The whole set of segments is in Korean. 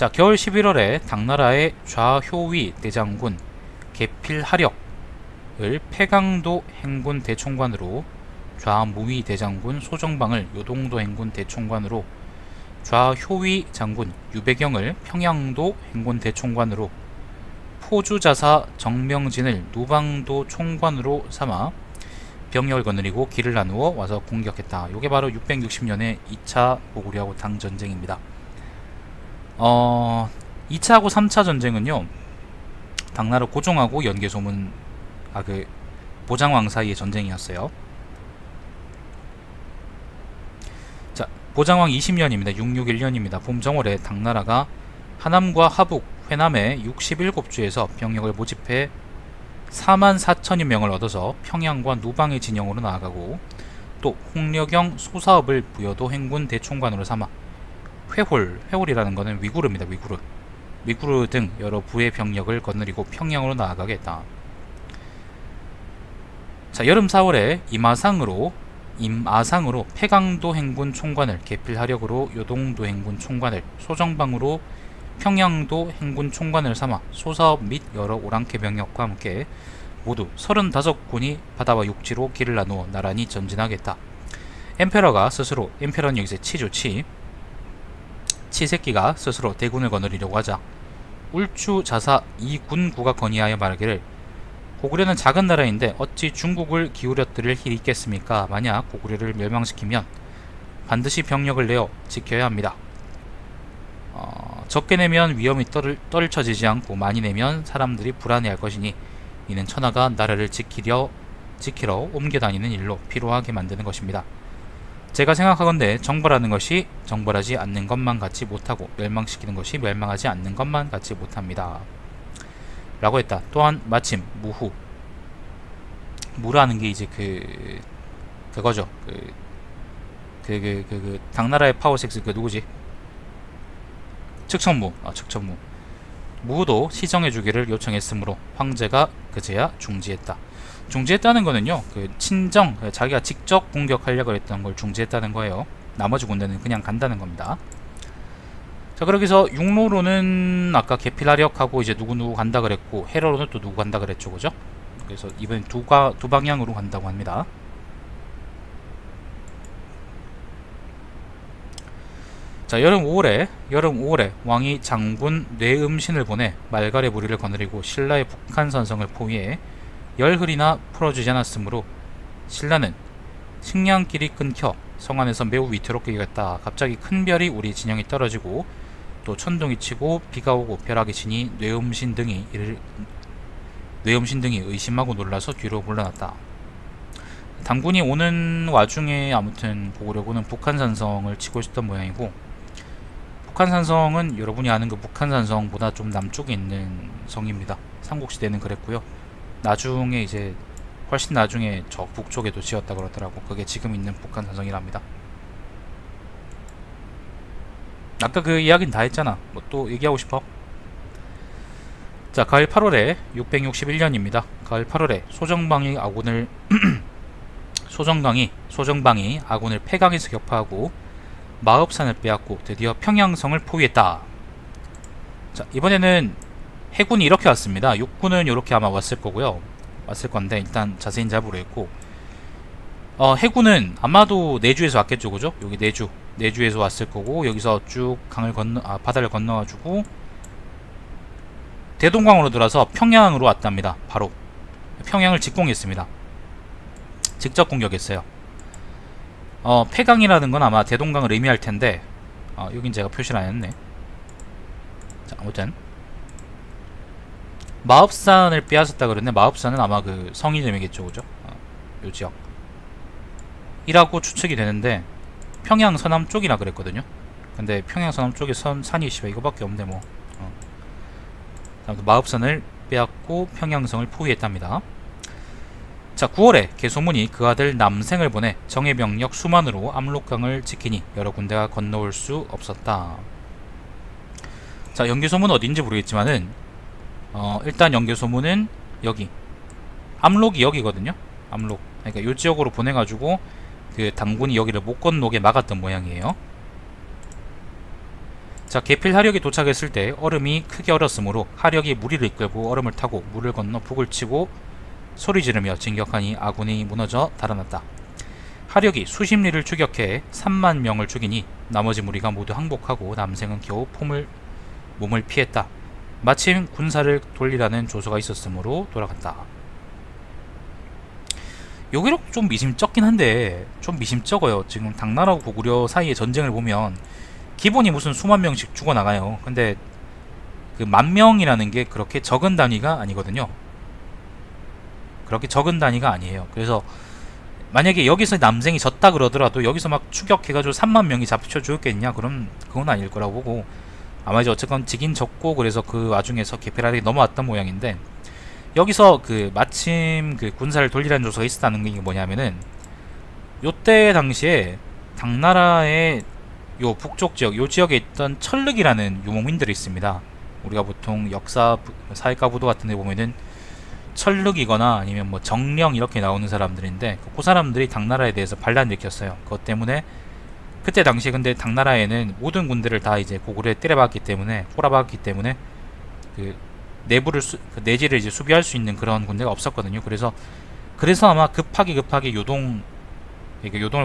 자, 겨울 11월에 당나라의 좌효위 대장군 계필하력을 패강도 행군 대총관으로, 좌무위 대장군 소정방을 요동도 행군 대총관으로, 좌효위 장군 유배경을 평양도 행군 대총관으로, 포주자사 정명진을 노방도 총관으로 삼아 병력을 거느리고 길을 나누어 와서 공격했다. 요게 바로 660년의 2차 고구려하고 당전쟁입니다. 2차하고 3차 전쟁은요, 당나라 고종하고 연개소문, 보장왕 사이의 전쟁이었어요. 자, 보장왕 20년입니다. 661년입니다. 봄정월에 당나라가 하남과 하북, 회남의 67주에서 병력을 모집해 44,000여 명을 얻어서 평양과 노방의 진영으로 나아가고, 또 홍려경 소사업을 부여도 행군 대총관으로 삼아 회홀이라는 것은 위구르입니다. 위구르 등 여러 부의 병력을 거느리고 평양으로 나아가게 했다. 자, 여름 4월에 임아상으로 패강도 행군 총관을, 계필하력으로 요동도 행군 총관을, 소정방으로 평양도 행군 총관을 삼아 소사업 및 여러 오랑캐 병력과 함께 모두 35군이 바다와 육지로 길을 나누어 나란히 전진하겠다. 엠페러는 여기서 치죠. 치새끼가 스스로 대군을 거느리려고 하자 울추자사 이군구가 건의하여 말하기를, 고구려는 작은 나라인데 어찌 중국을 기울여뜨릴 힘이 있겠습니까? 만약 고구려를 멸망시키면 반드시 병력을 내어 지켜야 합니다. 적게 내면 위험이 떨쳐지지 않고 많이 내면 사람들이 불안해할 것이니 이는 천하가 나라를 지키러 옮겨다니는 일로 피로하게 만드는 것입니다. 제가 생각하건대 정벌하는 것이 정벌하지 않는 것만 같지 못하고 멸망시키는 것이 멸망하지 않는 것만 같지 못합니다. 라고 했다. 또한 마침 무라는 게 이제 그거죠. 당나라의 파워섹스 누구지? 측천무. 무도 시정해주기를 요청했으므로 황제가 그제야 중지했다. 중지했다는 거는요, 자기가 직접 공격하려고 했던 걸 중지했다는 거예요. 나머지 군대는 그냥 간다는 겁니다. 자, 그렇게 해서 육로로는 아까 계필하력하고 이제 누구 간다 그랬고, 해로로는 또 누구 간다 그랬죠, 그죠? 그래서 이번엔 두 방향으로 간다고 합니다. 자, 여름 5월에 왕이 장군 뇌음신을 보내 말갈의 무리를 거느리고 신라의 북한 선성을 포위해 열흘이나 풀어주지 않았으므로 신라는 식량길이 끊겨 성안에서 매우 위태롭게 여겼다. 갑자기 큰 별이 우리 진영에 떨어지고 또 천둥이 치고 비가 오고 벼락이 치니 뇌음신 등이 의심하고 놀라서 뒤로 물러났다. 당군이 오는 와중에 아무튼 고구려군은 북한산성을 치고 있었던 모양이고, 북한산성은 여러분이 아는 그 북한산성보다 좀 남쪽에 있는 성입니다. 삼국시대는 그랬고요. 나중에 이제 훨씬 나중에 저 북쪽에도 지었다 그러더라고. 그게 지금 있는 북한산성이랍니다. 아까 그 이야기는 다 했잖아. 뭐 또 얘기하고 싶어? 자, 가을 8월에 661년입니다. 가을 8월에 소정방이 아군을 패강에서 격파하고 마읍산을 빼앗고 드디어 평양성을 포위했다. 자, 이번에는 해군이 이렇게 왔습니다. 육군은 이렇게 아마 왔을 건데 일단 자세히는 잘 모르겠고, 해군은 아마도 내주에서 왔겠죠, 그죠? 여기 내주에서 왔을 거고, 여기서 쭉 바다를 건너가지고 대동강으로 들어서 평양으로 왔답니다. 바로 평양을 직공했습니다. 직접 공격했어요. 패강이라는 건 아마 대동강을 의미할 텐데, 여긴 제가 표시를 안 했네. 자, 아무튼 마읍산을 빼앗았다 그랬네. 마읍산은 아마 그 성 이름이겠죠, 그죠? 요 지역 이라고 추측이 되는데, 평양 서남 쪽이라 그랬거든요. 근데 평양 서남 쪽에 산이 이거밖에 없네 뭐. 마읍산을 빼앗고 평양성을 포위했답니다. 자, 9월에 개소문이 그 아들 남생을 보내 정예 병력 수만으로 압록강을 지키니 여러 군데가 건너올 수 없었다. 자, 연개소문은 어딘지 모르겠지만은 일단 연개소문은 여기 압록이 여기거든요. 압록. 그러니까 요 지역으로 보내가지고 그 당군이 여기를 못 건너게 막았던 모양이에요. 자, 계필 하력이 도착했을 때 얼음이 크게 얼었으므로 하력이 무리를 이끌고 얼음을 타고 물을 건너 북을 치고 소리 지르며 진격하니 아군이 무너져 달아났다. 하력이 수십 리를 추격해 3만 명을 죽이니 나머지 무리가 모두 항복하고 남생은 겨우 몸을 피했다. 마침 군사를 돌리라는 조서가 있었으므로 돌아갔다. 여기로 좀 미심쩍긴 한데 좀 미심쩍어요. 지금 당나라하고 고구려 사이의 전쟁을 보면 기본이 무슨 수만 명씩 죽어나가요. 근데 그 만 명이라는 게 그렇게 적은 단위가 아니거든요. 그렇게 적은 단위가 아니에요. 그래서 만약에 여기서 남생이 졌다 그러더라도 여기서 막 추격해가지고 3만 명이 잡혀 죽겠냐? 그럼 그건 아닐 거라고 보고, 아마 이제 어쨌건 지긴 졌고 그래서 그 와중에서 계필하력이 넘어왔던 모양인데, 여기서 그 마침 그 군사를 돌리라는 조서가 있었다는 게 뭐냐면은 요때 당시에 당나라의 요 북쪽 지역, 요 지역에 있던 철륵이라는 유목민들이 있습니다. 우리가 보통 역사 사회과 부도 같은 데 보면은 철륵이거나 아니면 뭐 정령 이렇게 나오는 사람들인데, 그 사람들이 당나라에 대해서 반란을 일으켰어요. 그것 때문에 그때 당시에 근데 당나라에는 모든 군대를 다 이제 고구려에 때려박았기 때문에, 꼬라박았기 때문에 그 내부를 그 내지를 이제 수비할 수 있는 그런 군대가 없었거든요. 그래서 아마 급하게 요동을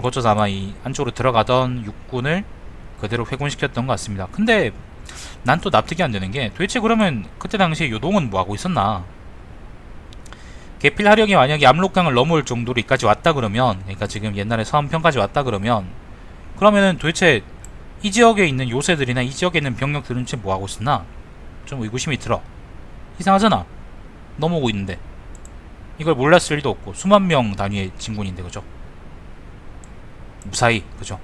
거쳐서 아마 이 안쪽으로 들어가던 육군을 그대로 회군시켰던 것 같습니다. 근데 난 또 납득이 안 되는 게, 도대체 그러면 그때 당시에 요동은 뭐 하고 있었나? 계필 하력이 만약에 압록강을 넘어올 정도로 여기까지 왔다 그러면, 그러니까 지금 옛날에 서안편까지 왔다 그러면은 도대체 이 지역에 있는 요새들이나 이 지역에 있는 병력들은 지금 뭐 하고 있었나? 좀 의구심이 들어. 이상하잖아. 넘어오고 있는데 이걸 몰랐을 리도 없고, 수만 명 단위의 진군인데, 그죠? 무사히, 그죠?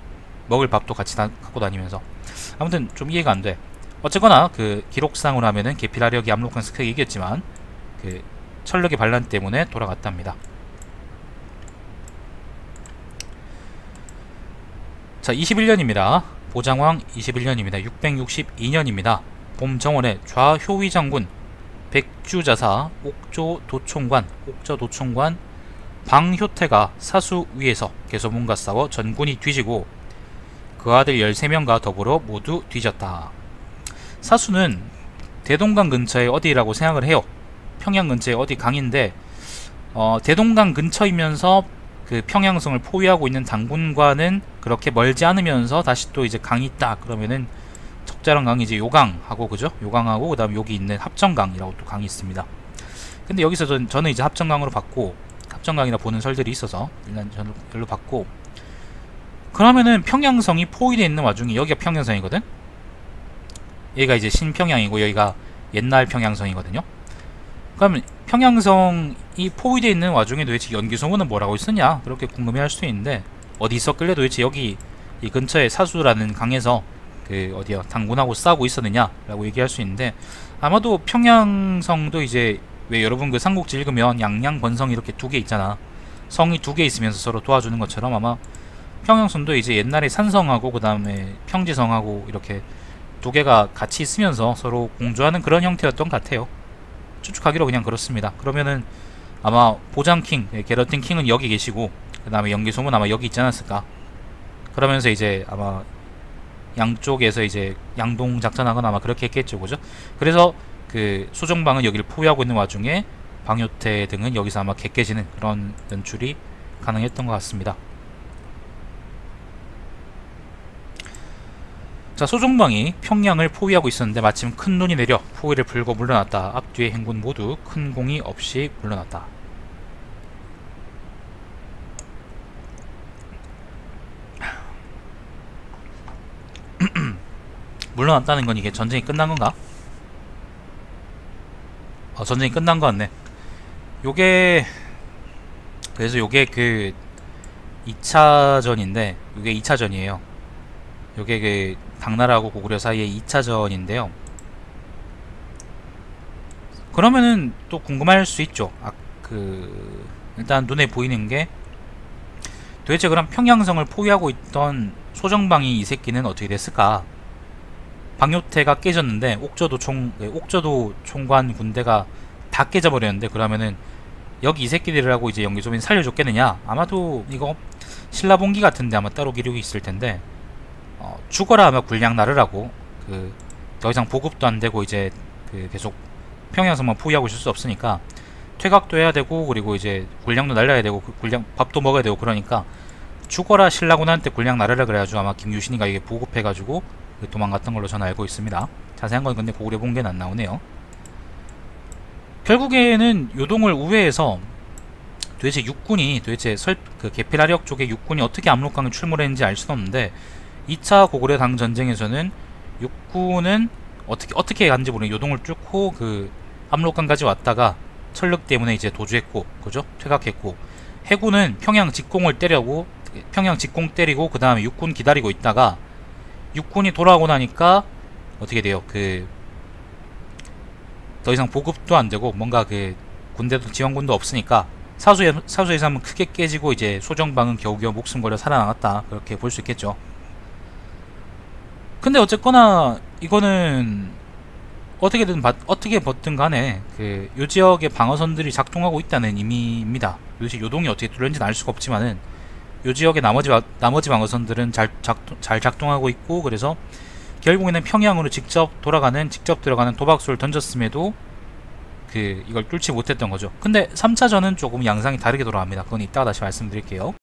먹을 밥도 같이 갖고 다니면서. 아무튼 좀 이해가 안 돼. 어쨌거나 그 기록상으로 하면은 계필 하력이 압록강 스크에 이겼지만 그 철력의 반란 때문에 돌아갔답니다. 자, 21년입니다. 보장왕 21년입니다. 662년입니다. 봄정원의 좌효위 장군, 백주자사, 옥저도총관 방효태가 사수 위에서 개소문과 싸워 전군이 뒤지고 그 아들 13명과 더불어 모두 뒤졌다. 사수는 대동강 근처에 어디라고 생각을 해요. 평양 근처에 어디 강인데, 대동강 근처이면서 그 평양성을 포위하고 있는 당군과는 그렇게 멀지 않으면서 다시 또 이제 강이 있다 그러면은 적절한 강이 이제 요강하고, 그죠? 요강하고 그 다음에 여기 있는 합정강이라고 또 강이 있습니다. 근데 여기서 저는 이제 합정강으로 봤고, 합정강이라 보는 설들이 있어서 일단 저는 별로 봤고, 그러면은 평양성이 포위되어 있는 와중에 여기가 평양성이거든? 여기가 이제 신평양이고 여기가 옛날 평양성이거든요. 그러면 평양성이 포위되어 있는 와중에 도대체 연기소문은 뭐라고 있었냐? 그렇게 궁금해할 수도 있는데, 어디 있었길래 도대체 여기 이 근처에 사수라는 강에서 그 어디야 당군하고 싸우고 있었느냐 라고 얘기할 수 있는데, 아마도 평양성도 이제 왜 여러분 그 삼국지 읽으면 양양권성 이렇게 두 개 있잖아. 성이 두 개 있으면서 서로 도와주는 것처럼 아마 평양성도 이제 옛날에 산성하고 그 다음에 평지성하고 이렇게 두 개가 같이 있으면서 서로 공조하는 그런 형태였던 것 같아요. 추측하기로 그냥 그렇습니다. 그러면은 아마 보장킹, 게러틴 킹은 여기 계시고 그 다음에 연기소문 아마 여기 있지 않았을까. 그러면서 이제 아마 양쪽에서 이제 양동 작전하거나 아마 그렇게 했겠죠, 그죠? 그래서 그 소정방은 여기를 포위하고 있는 와중에 방효태 등은 여기서 아마 객깨지는 그런 연출이 가능했던 것 같습니다. 자, 소정방이 평양을 포위하고 있었는데 마침 큰 눈이 내려 포위를 풀고 물러났다. 앞뒤의 행군 모두 큰 공이 없이 물러났다. 물러났다는 건 이게 전쟁이 끝난 건가? 전쟁이 끝난 거 같네. 요게 그래서 요게 그 2차전인데 요게 2차전이에요. 요게 그 당나라하고 고구려 사이의 2차전인데요. 그러면은 또 궁금할 수 있죠. 일단 눈에 보이는 게 도대체 그럼 평양성을 포위하고 있던 소정방이 이 새끼는 어떻게 됐을까? 방효태가 깨졌는데 옥저도 총관 군대가 다 깨져버렸는데, 그러면은 여기 이 새끼들이라고 이제 연기소민이 살려줬겠느냐? 아마도 이거 신라봉기 같은데 아마 따로 기록이 있을 텐데, 죽어라 아마 굴량 나르라고 그 더 이상 보급도 안 되고 이제 그 계속 평양성만 포위하고 있을 수 없으니까 퇴각도 해야 되고, 그리고 이제 군량도 날려야 되고, 그 군량 밥도 먹어야 되고, 그러니까 죽어라 신라군한테 군량 나르라 그래가지고 아마 김유신이가 이게 보급해가지고 도망갔던 걸로 저는 알고 있습니다. 자세한 건 근데 고구려 본계는 안 나오네요. 결국에는 요동을 우회해서 도대체 육군이 도대체 그 개필하력 쪽에 육군이 어떻게 압록강을 출몰했는지 알 수는 없는데, 2차 고구려 당 전쟁에서는 육군은 어떻게 간지 모르는 요동을 뚫고 그 압록강까지 왔다가 철력 때문에 이제 도주했고, 그죠? 퇴각했고, 해군은 평양 직공 때리고 그 다음에 육군 기다리고 있다가 육군이 돌아오고 나니까 어떻게 돼요? 그 더 이상 보급도 안 되고 뭔가 그 군대도 지원군도 없으니까 사수의 삶은 크게 깨지고 이제 소정방은 겨우겨우 목숨 걸려 살아나갔다, 그렇게 볼 수 있겠죠. 근데 어쨌거나 이거는 어떻게 버튼 간에 그 요 지역의 방어선들이 작동하고 있다는 의미입니다. 도대체 요동이 어떻게 뚫렸는지는 알 수가 없지만은 요 지역의 나머지 방어선들은 잘 작동하고 있고, 그래서 결국에는 평양으로 직접 들어가는 도박수를 던졌음에도 이걸 뚫지 못했던 거죠. 근데 3차전은 조금 양상이 다르게 돌아갑니다. 그건 이따가 다시 말씀드릴게요.